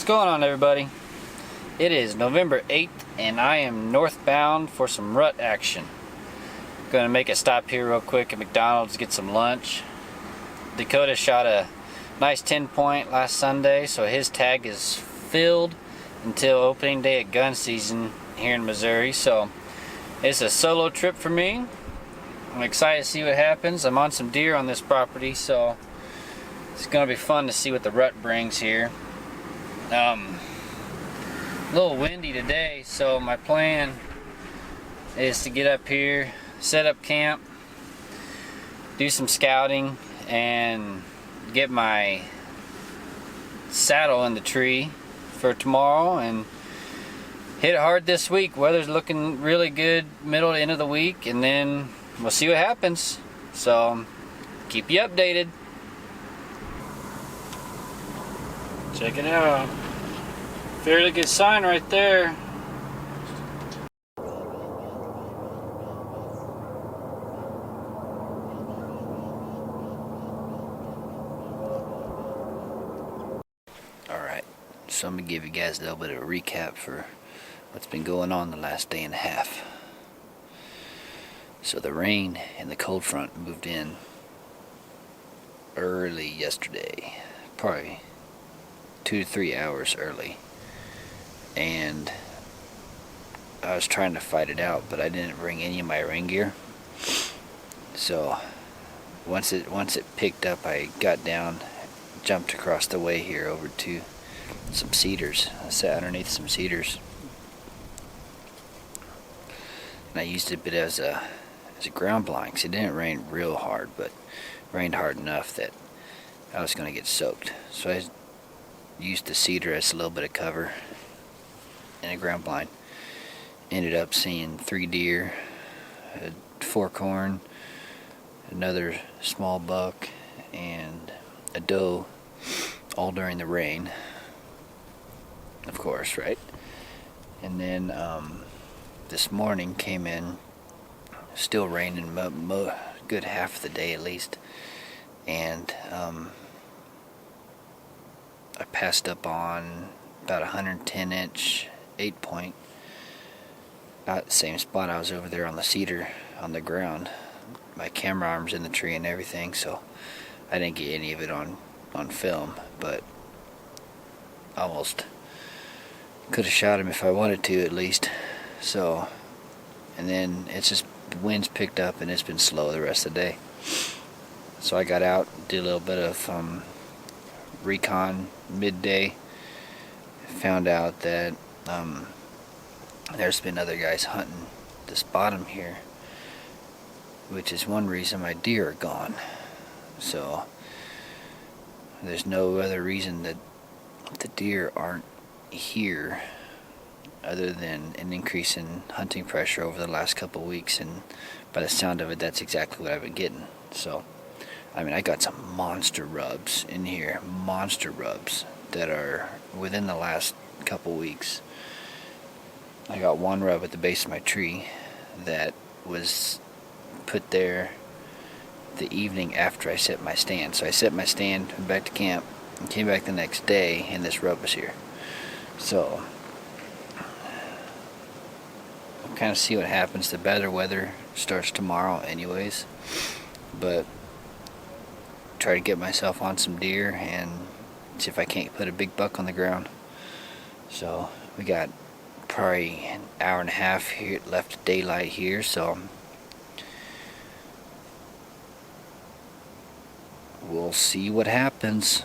going on, everybody? It is November 8th and I am northbound for some Rut Action. Gonna make a stop here real quick at McDonald's to get some lunch. Dakota shot a nice 10-point last Sunday, so his tag is filled until opening day at gun season here in Missouri. So it's a solo trip for me. I'm excited to see what happens. I'm on some deer on this property, so it's gonna be fun to see what the rut brings here. A little windy today, so my plan is to get up here, set up camp, do some scouting, and get my saddle in the tree for tomorrow and hit it hard this week. Weather's looking really good middle to end of the week, and then we'll see what happens. So keep you updated. Check it out. Fairly good sign right there. Alright, so I'm going to give you guys a little bit of a recap for what's been going on the last day and a half. So the rain and the cold front moved in early yesterday, probably 2 to 3 hours early, and I was trying to fight it out, but I didn't bring any of my rain gear. So once it picked up, I got down, jumped across the way here over to some cedars. I sat underneath some cedars, and I used it a bit as a ground blind, because it didn't rain real hard, but rained hard enough that I was going to get soaked. So I used the cedar as a little bit of cover in a ground blind. Ended up seeing 3 deer, a forkhorn, another small buck, and a doe, all during the rain, of course, right? And then this morning came in, still raining good half of the day at least, and I passed up on about 110-inch 8-point out the same spot. I was over there on the cedar on the ground. My camera arm's in the tree and everything, so I didn't get any of it on film, but almost could have shot him if I wanted to, at least. So, and then it's just the wind's picked up and it's been slow the rest of the day. So I got out, did a little bit of recon midday, found out that there's been other guys hunting this bottom here, which is one reason my deer are gone. So there's no other reason that the deer aren't here other than an increase in hunting pressure over the last couple of weeks, and by the sound of it, that's exactly what I've been getting. So I mean, I got some monster rubs in here, monster rubs that are within the last couple weeks. I got one rub at the base of my tree that was put there the evening after I set my stand. So I set my stand, went back to camp, and came back the next day, and this rub was here. So we'll kind of see what happens. The better weather starts tomorrow anyways, but try to get myself on some deer and see if I can't put a big buck on the ground. So we got probably an hour and a half here left of daylight here, so we'll see what happens.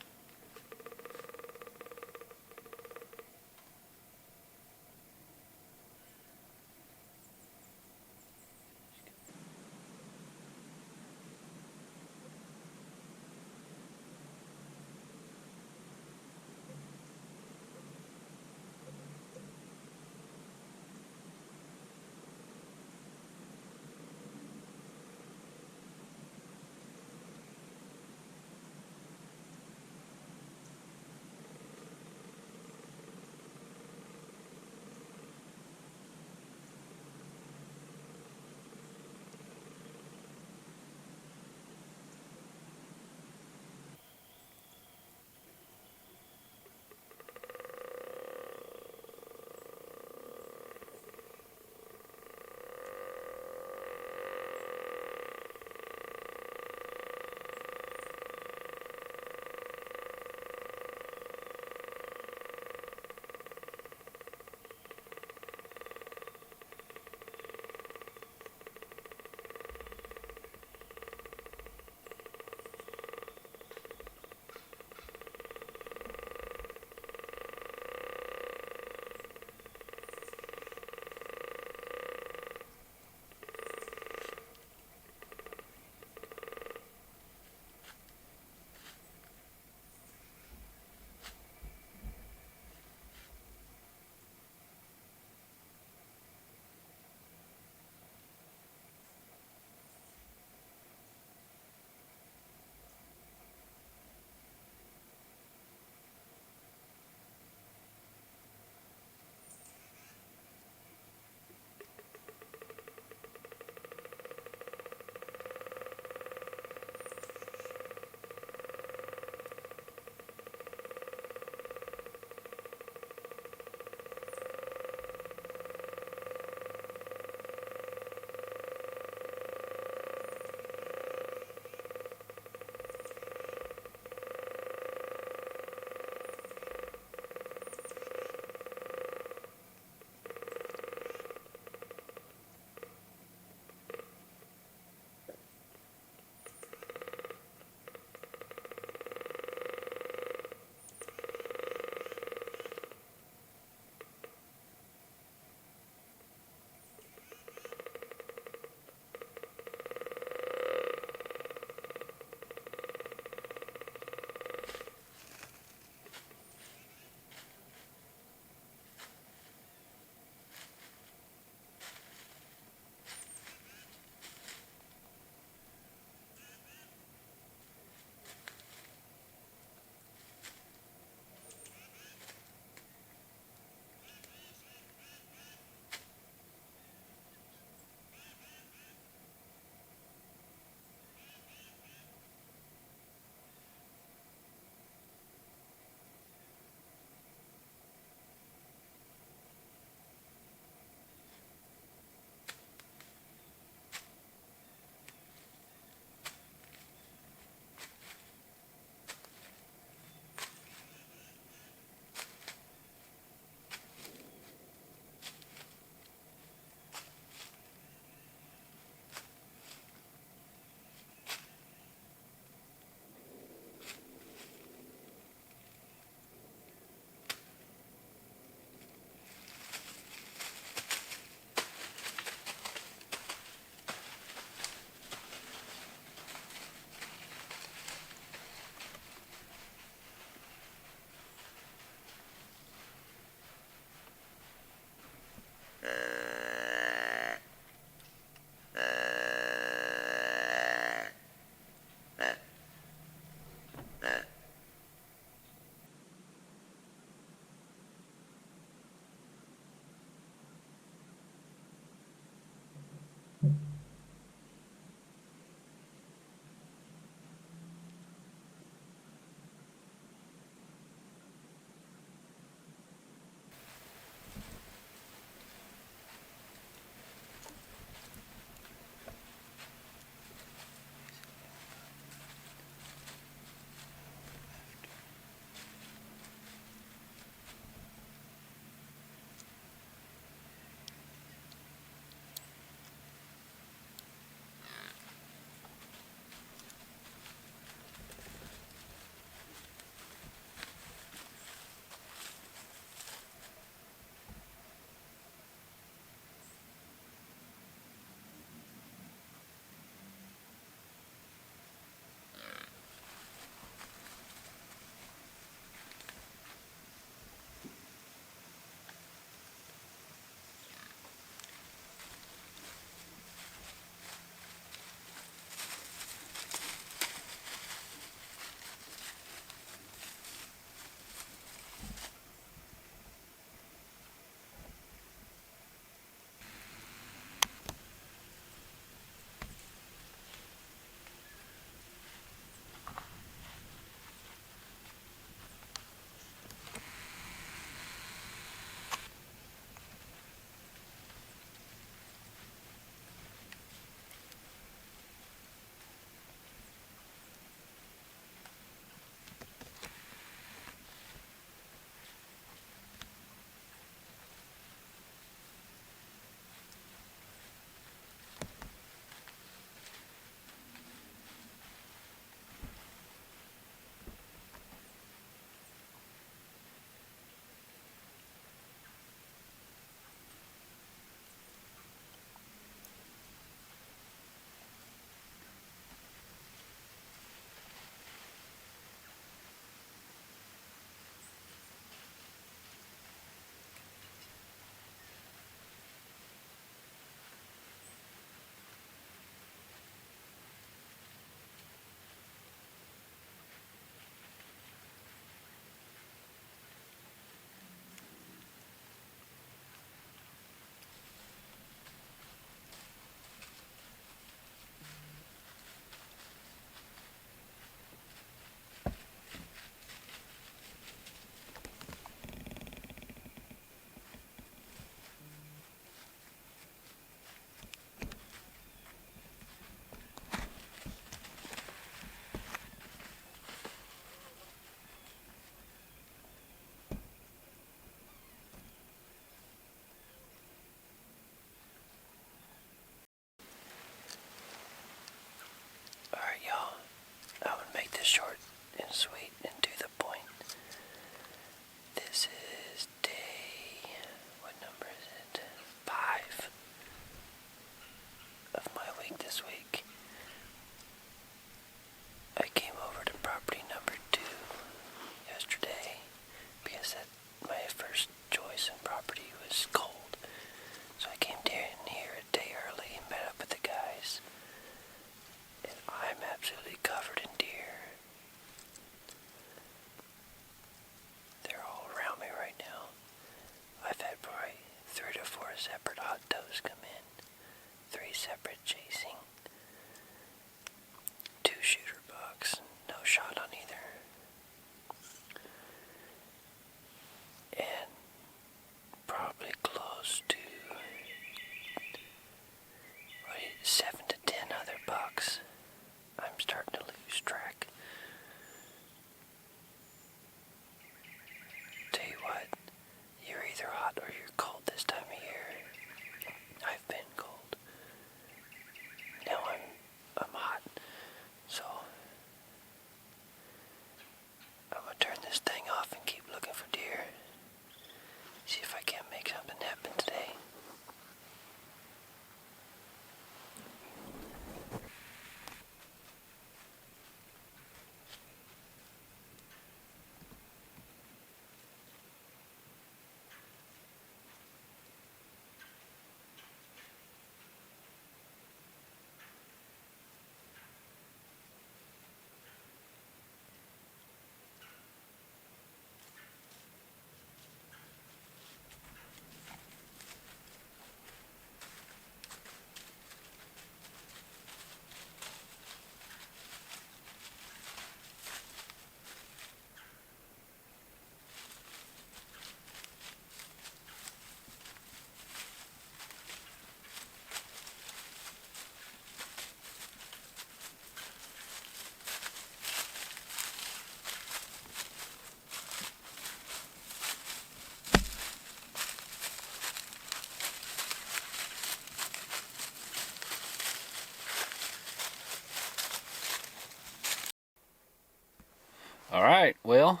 Alright, well,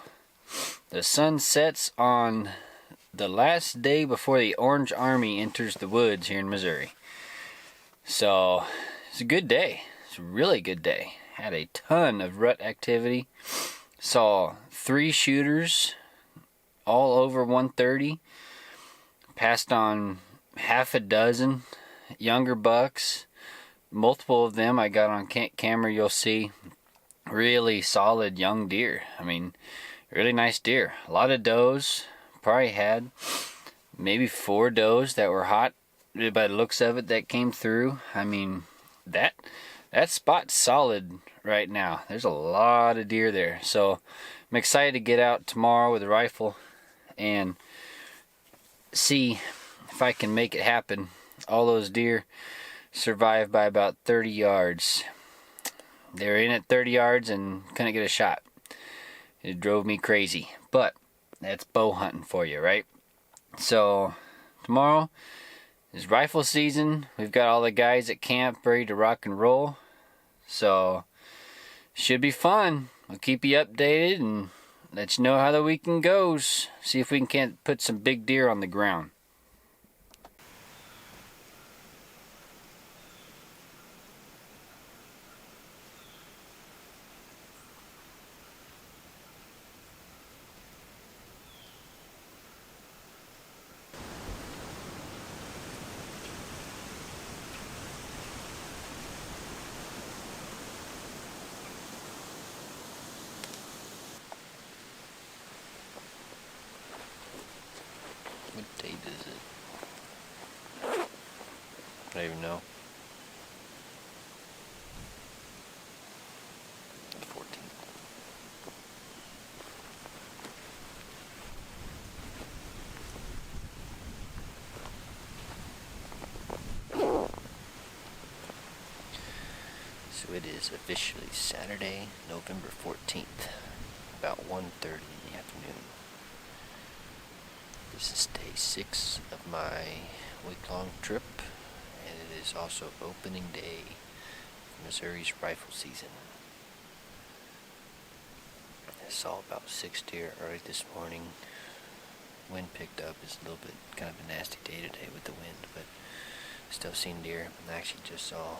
the sun sets on the last day before the Orange Army enters the woods here in Missouri. So, it's a good day. It's a really good day. Had a ton of rut activity. Saw 3 shooters, all over 130. Passed on half a dozen younger bucks. Multiple of them I got on camera. You'll see really solid young deer. I mean, really nice deer. A lot of does. Probably had maybe 4 does that were hot by the looks of it that came through. I mean, that spot's solid right now. There's a lot of deer there. So I'm excited to get out tomorrow with a rifle and see if I can make it happen. All those deer survived by about 30 yards. They were in at 30 yards and couldn't get a shot. It drove me crazy. But that's bow hunting for you, right? So tomorrow is rifle season. We've got all the guys at camp ready to rock and roll. So should be fun. I'll keep you updated and let you know how the weekend goes. See if we can put some big deer on the ground. What date is it? I don't even know. The 14th. So it is officially Saturday, November 14th, about 1:30 in the afternoon. This is day 6 of my week-long trip, and it is also opening day of Missouri's rifle season. I saw about 6 deer early this morning. Wind picked up. It's a little bit kind of a nasty day today with the wind, but still seen deer. I actually just saw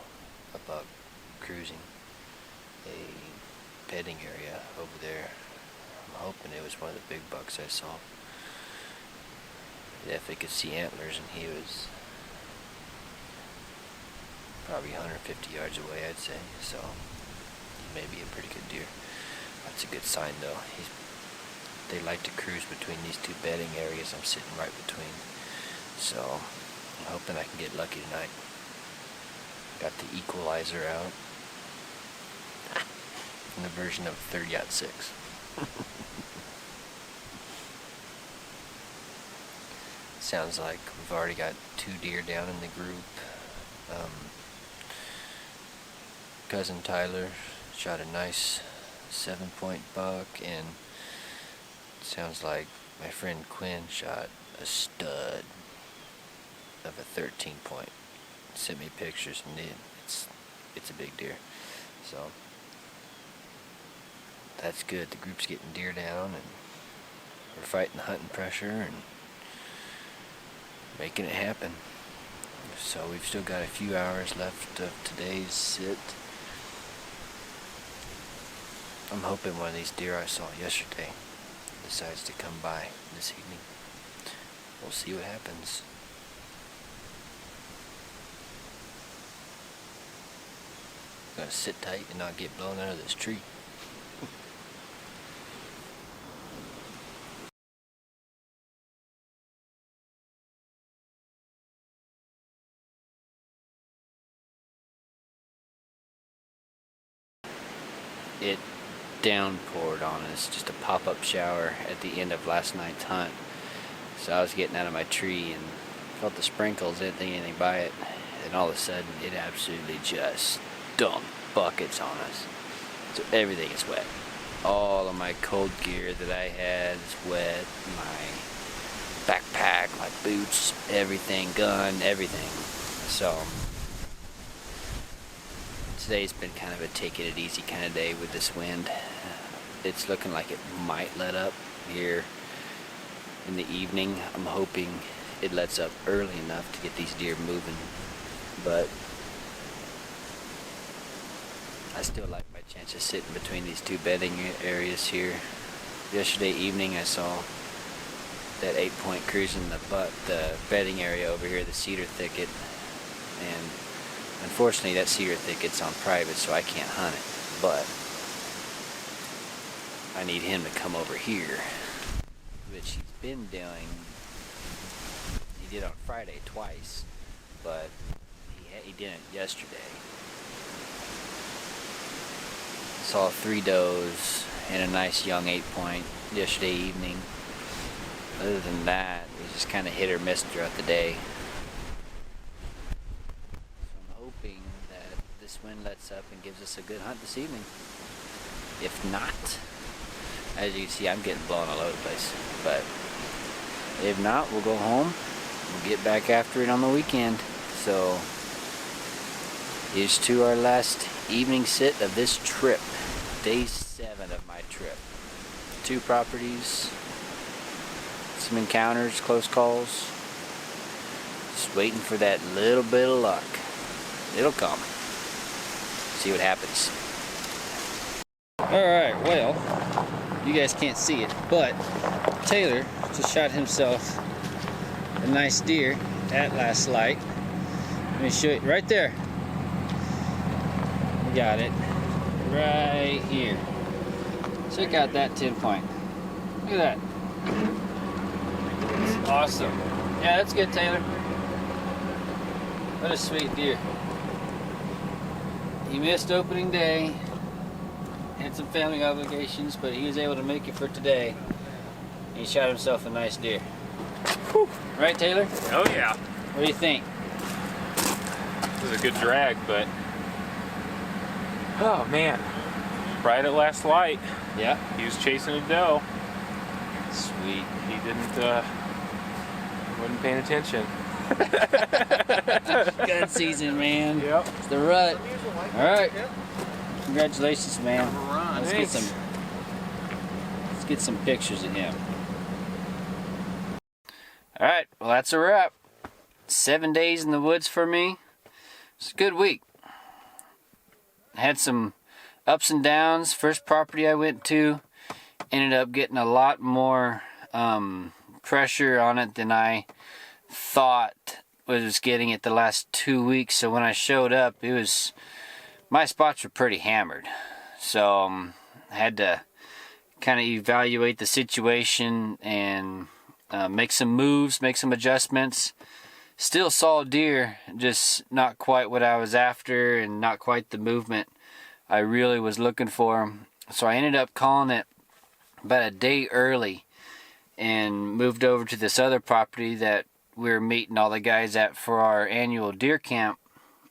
a buck cruising a bedding area over there. I'm hoping it was one of the big bucks I saw. Definitely could see antlers, and he was probably 150 yards away, I'd say. So he may be a pretty good deer. That's a good sign, though. They like to cruise between these 2 bedding areas I'm sitting right between. So I'm hoping I can get lucky tonight. Got the equalizer out in the version of 30-06. Sounds like we've already got 2 deer down in the group. Cousin Tyler shot a nice 7-point buck, and sounds like my friend Quinn shot a stud of a 13-point. Sent me pictures, and it's a big deer. So that's good. The group's getting deer down, and we're fighting the hunting pressure and making it happen. So we've still got a few hours left of today's sit. I'm hoping one of these deer I saw yesterday decides to come by this evening. We'll see what happens. Gotta sit tight and not get blown out of this tree. It downpoured on us, just a pop-up shower at the end of last night's hunt. So I was getting out of my tree and felt the sprinkles, didn't think anything by it, and all of a sudden it absolutely just dumped buckets on us. So everything is wet. All of my cold gear that I had is wet. My backpack, my boots, everything, gun, everything. So today's been kind of a take it easy kind of day with this wind. it's looking like it might let up here in the evening. I'm hoping it lets up early enough to get these deer moving, but I still like my chance of sitting between these two bedding areas here. Yesterday evening I saw that 8-point cruising the bedding area over here, the cedar thicket, and unfortunately that cedar thicket's on private, so I can't hunt it, but I need him to come over here, which he's been doing. He did on Friday twice, but he didn't yesterday. Saw 3 does and a nice young 8-point yesterday evening. Other than that, it was just kind of hit or miss throughout the day. So I'm hoping that this wind lets up and gives us a good hunt this evening. If not, as you can see, I'm getting blown all over the place. But if not, we'll go home. We'll get back after it on the weekend. So here's to our last evening sit of this trip. Day 7 of my trip. 2 properties. Some encounters, close calls. Just waiting for that little bit of luck. It'll come. See what happens. Alright, well, you guys can't see it, but Taylor just shot himself a nice deer at last light. Let me show you right there. We got it right here. Check out that 10-point. Look at that. It's awesome. Yeah, that's good, Taylor. What a sweet deer. He missed opening day. Had some family obligations, but he was able to make it for today. He shot himself a nice deer. Whew. Right, Taylor? Oh yeah. What do you think? This is a good drag, but oh man, right at last light. Yeah. He was chasing a doe. Sweet. He wasn't paying attention. Gun season, man. Yep. It's the rut. All right. Congratulations, man. Let's get some pictures of him. All right. Well, that's a wrap. 7 days in the woods for me. It's a good week. Had some ups and downs. First property I went to ended up getting a lot more pressure on it than I thought was getting it the last 2 weeks. So when I showed up, my spots were pretty hammered. So I had to kind of evaluate the situation and make some moves, make some adjustments. Still saw deer, just not quite what I was after and not quite the movement I really was looking for. So I ended up calling it about a day early and moved over to this other property that we were meeting all the guys at for our annual deer camp.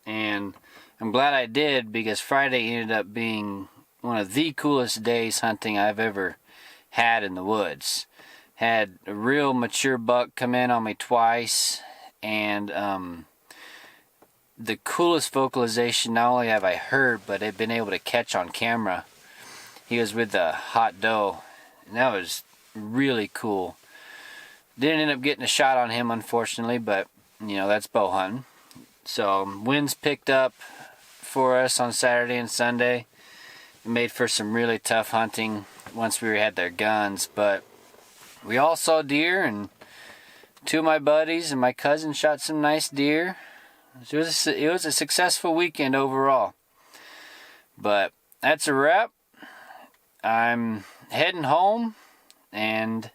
And I'm glad I did, because Friday ended up being one of the coolest days hunting I've ever had in the woods. Had a real mature buck come in on me twice, and the coolest vocalization not only have I heard, but I've been able to catch on camera. He was with a hot doe, and that was really cool. Didn't end up getting a shot on him, unfortunately, but you know, that's bow hunting. So winds picked up for us on Saturday and Sunday. It made for some really tough hunting once we had their guns, but we all saw deer, and 2 of my buddies and my cousin shot some nice deer. It was a successful weekend overall. But that's a wrap. I'm heading home and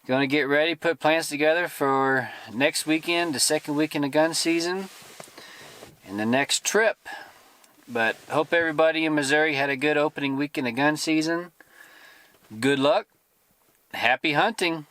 going to get ready, put plans together for next weekend, the second weekend of gun season, and the next trip. But hope everybody in Missouri had a good opening weekend of gun season. Good luck. Happy hunting.